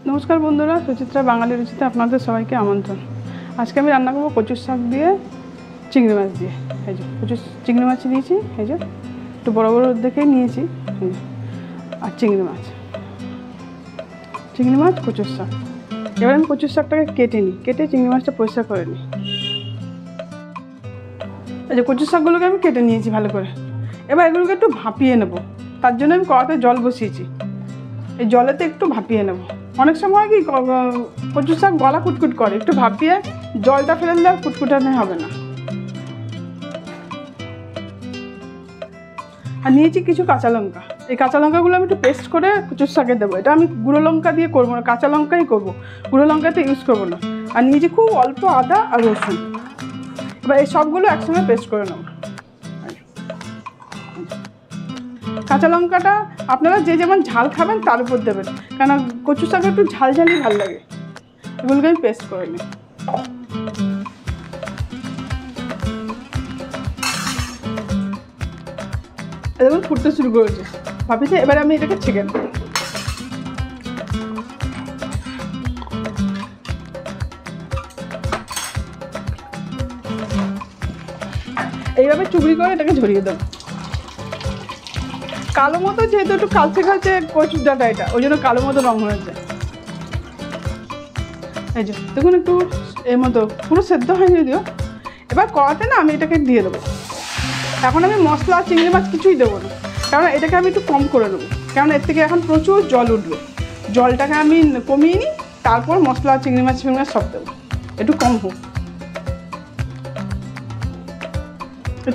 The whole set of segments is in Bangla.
নমস্কার বন্ধুরা, সুচিত্রা বাঙালি রুচিতে আপনাদের সবাইকে আমন্ত্রণ। আজকে আমি রান্না করবো কচুর শাক দিয়ে চিংড়ি মাছ দিয়ে। এই যে কচুর চিংড়ি মাছ নিয়েছি, এই যে একটু বড় বড় দেখেই নিয়েছি, আর চিংড়ি মাছ কচুর শাক। এবার আমি কচুর শাকটাকে কেটে চিংড়ি মাছটা পরিষ্কার করে নিই। এই যে কচুর শাকগুলোকে আমি কেটে নিয়েছি ভালো করে। এবার এগুলোকে একটু ভাপিয়ে নেব। তার জন্য আমি কড়াতে জল বসিয়েছি। এই জলেতে একটু ভাপিয়ে নেব। অনেক সময় কি কচুর শাক গলা কুটকুট করে, একটু ভাপিয়ে জলটা ফেলে দিলে আর কুটকুটানো হবে না। আর নিয়েছি কিছু কাঁচা লঙ্কা। এই কাঁচা লঙ্কাগুলো আমি একটু পেস্ট করে কচুর শাকে দেবো। এটা আমি গুঁড়ো লঙ্কা দিয়ে করবো না, কাঁচা লঙ্কাই করবো, গুঁড়ো লঙ্কাতে ইউজ করবো না। আর নিয়েছি খুব অল্প আদা আর রসুন। এবার এই সবগুলো একসঙ্গে পেস্ট করে নেব। কাঁচা লঙ্কাটা আপনারা যে যেমন ঝাল খাবেন তার উপর দেবেন, কেন কচু শাকে একটু ঝালঝালি ভালো লাগে। এগুলোকে আমি পেস্ট করে নিই। দেখুন ফুটতে শুরু করেছে ভাবিতে। এবারে আমি এটাকে ছেঁকে নেব। এইভাবে চুবড়ি করে এটাকে ঝরিয়ে দেবো। কালো মতো যেহেতু একটু কালচে কচুর ডাঁটা, এটা ওই জন্য কালো মতো রঙ হয়েছে। এই যে দেখুন একটু এর মতো পুরো সেদ্ধ হয়নি যদিও। এবার কড়াতে না আমি এটাকে দিয়ে দেবো। এখন আমি মশলা চিংড়ি মাছ কিছুই দেবো না, কারণ এটাকে আমি একটু কম করে নেবো, কারণ এর থেকে এখন প্রচুর জল উঠবে। জলটাকে আমি কমিয়ে নিই, তারপর মশলা চিংড়ি মাছ সব দেবো। একটু কম হোক,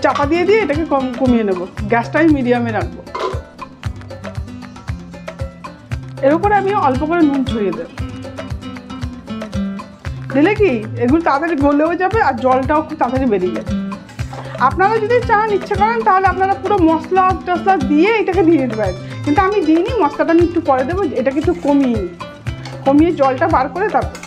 চাপা দিয়ে এটাকে কমিয়ে নেবো। গ্যাসটা আমি মিডিয়ামে রাখবো। এর উপরে আমি অল্প করে নুন ছড়িয়ে দেবো। দিলে কি এগুলো তাড়াতাড়ি গলেও যাবে আর জলটাও খুব তাড়াতাড়ি বেরিয়ে যাবে। আপনারা যদি চান ইচ্ছে করেন তাহলে আপনারা পুরো মশলা টসলা দিয়ে এটাকে দিয়ে দিতে পারেন, কিন্তু আমি দিইনি। মশলাটা আমি একটু পরে দেবো। এটাকে একটু কমিয়ে জলটা বার করে তারপর।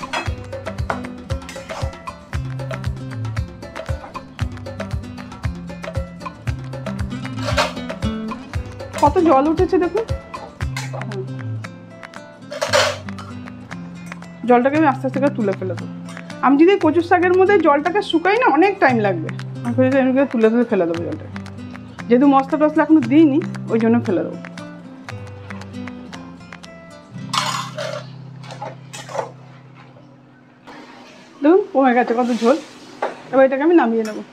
কত জল উঠেছে দেখুন। জলটাকে আমি আস্তে আস্তে করে তুলে ফেলে দেবো। আমি যদি কচুর শাকের মধ্যে জলটাকে শুকাই না, অনেক টাইম লাগবে। আমি তুলে ফেলে দেবো জলটা। যেহেতু মশলা টসলা এখনো দিইনি, ওই জন্য ফেলে দেবো। দেখুন কমে গেছে কত ঝোল। এবার এটাকে আমি নামিয়ে নেবো।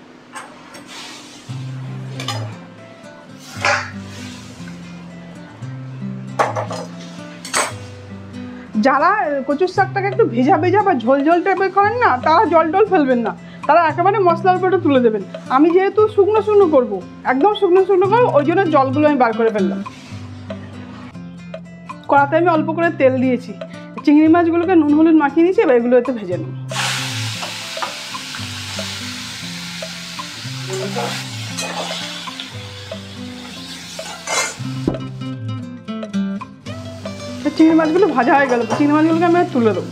যারা কচুর শাকটাকে একটু ভেজা বা ঝোল টাইপের করেন না, তারা জল টল ফেলবেন না, তারা একেবারে মশলার উপরে তুলে দেবেন। আমি যেহেতু শুকনো করবো, একদম শুকনো করবো, ওই জন্য জলগুলো আমি বার করে ফেললাম। কড়াতে আমি অল্প করে তেল দিয়েছি। চিংড়ি মাছগুলোকে নুন হলুদ মাখিয়ে নিয়েছি। এবার এগুলো এতে ভেজে নেব। চিংড়ি মাছগুলো ভাজা হয়ে গেল। চিংড়ি মাছগুলোকে আমি তুলে দেবো।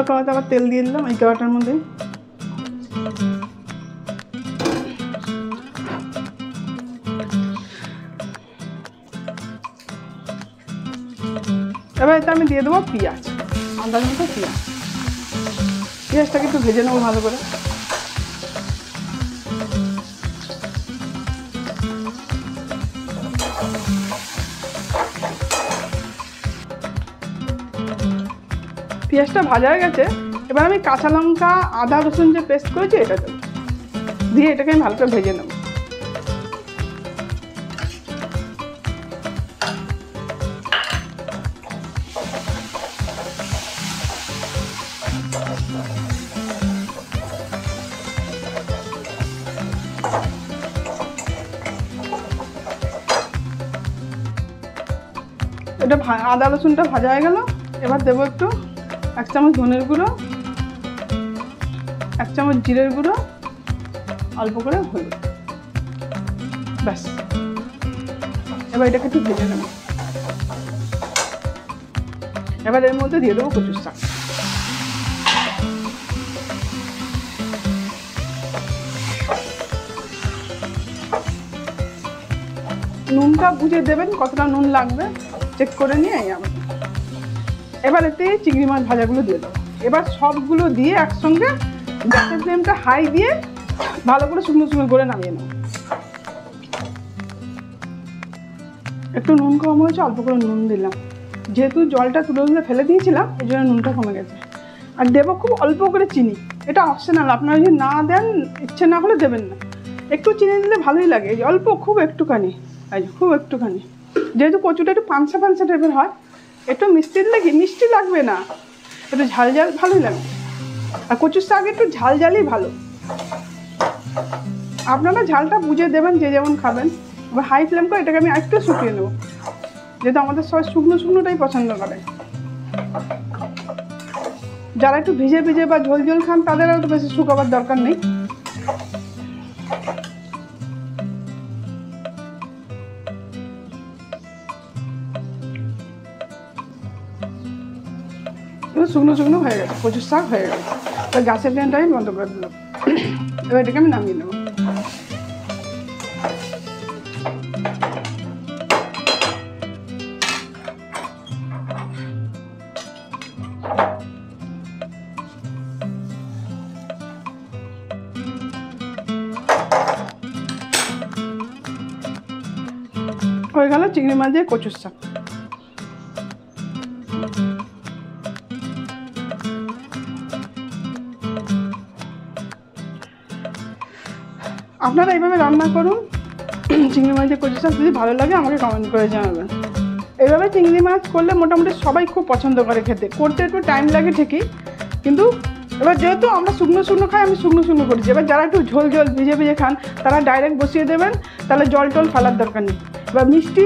কড়াতে আবার তেল দিয়ে দিলাম এই কড়াটার মধ্যে। এবার এতে আমি দিয়ে দেবো পেঁয়াজ, আন্দাজ মতো পেঁয়াজটাকে একটু ভেজে নেবো ভালো করে। পেঁয়াজটা ভাজা হয়ে গেছে। এবার আমি কাঁচা লঙ্কা আদা রসুন যে পেস্ট করেছি এটা দেবো, দিয়ে এটাকে আমি ভালো করে ভেজে নেব। এটা আদা রসুনটা ভাজা হয়ে গেল। এবার দেবো একটু 1 চামচ ধনের গুঁড়ো, 1 চামচ জিরের গুঁড়ো, অল্প করে হলুদ, ব্যাস। এবার এটাকে একটু ভেজে নেব। এবার এর মধ্যে দিয়ে দেবো কচুর শাক। নুনটা বুঝে দেবেন, কতটা নুন লাগবে চেক করে নিয়ে এবার এতে চিংড়ি মাছ ভাজাগুলো দিয়ে দেবো। এবার সবগুলো দিয়ে একসঙ্গে গ্যাসের ফ্লেমটা হাই দিয়ে ভালো করে শুকনো শুকনো করে নামিয়ে নেব। একটু নুন কম হয়েছে, অল্প করে নুন দিলাম, যেহেতু জলটা তুলে ফেলে দিয়েছিলাম এই জন্য নুনটা কমে গেছে। আর দেবো খুব অল্প করে চিনি, এটা অপশনাল, আপনারা যদি না দেন ইচ্ছে না হলে দেবেন না, একটু চিনি দিলে ভালোই লাগে। এই অল্প খুব একটুখানি, খুব একটুখানি, যেহেতু কচুটা একটু পানসা পানসা টাইপের হয়, একটু মিষ্টি দিলে কি মিষ্টি লাগবে না, একটু ঝাল ঝাল ভালোই লাগবে। আর কচুর শাক একটু ঝাল ঝালই ভালো, আপনারা ঝালটা বুঝে দেবেন যে যেমন খাবেন। এবার হাই ফ্লেম করে এটাকে আমি একটু শুকিয়ে নেবো, যেহেতু আমাদের সবাই শুকনো শুকনোটাই পছন্দ করে। যারা একটু ভিজে ভিজে বা ঝোল ঝোল খান তাদের আর বেশি শুকাবার দরকার নেই। এবার শুকনো শুকনো হয়ে গেছে, কচুর শাক হয়ে গেছে। এবার গ্যাসের ফ্লেমটা আমি বন্ধ করে দিলাম। এবার এটাকে আমি নামিয়ে নেব। হয়ে গেল চিংড়ি মাছ দিয়ে কচুর শাক। আপনারা এইভাবে রান্না করুন চিংড়ি মাছ দিয়ে কচুর শাক, যদি ভালো লাগে আমাকে কমেন্ট করে জানাবেন। এইভাবে চিংড়ি মাছ করলে মোটামুটি সবাই খুব পছন্দ করে খেতে, করতে একটু টাইম লাগে ঠিকই, কিন্তু এবার যেহেতু আমরা শুকনো শুকনো খাই আমি শুকনো শুকনো করেছি। এবার যারা একটু ঝোল ঝোল ভিজে ভিজে খান তারা ডাইরেক্ট বসিয়ে দেবেন, তাহলে জল টল ফেলার দরকার নেই। এবার মিষ্টি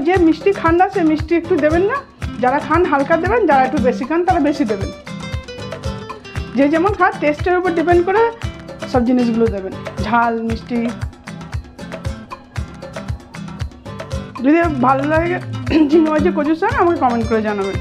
যে মিষ্টি খান না সে মিষ্টি একটু দেবেন না, যারা খান হালকা দেবেন, যারা একটু বেশি খান তারা বেশি দেবেন। যে যেমন খান টেস্টের উপর ডিপেন্ড করে সব জিনিসগুলো দেবেন, ঝাল মিষ্টি। যদি ভালো লাগে চিংড়ি মাছের কচুর শাক আমাকে কমেন্ট করে জানাবেন।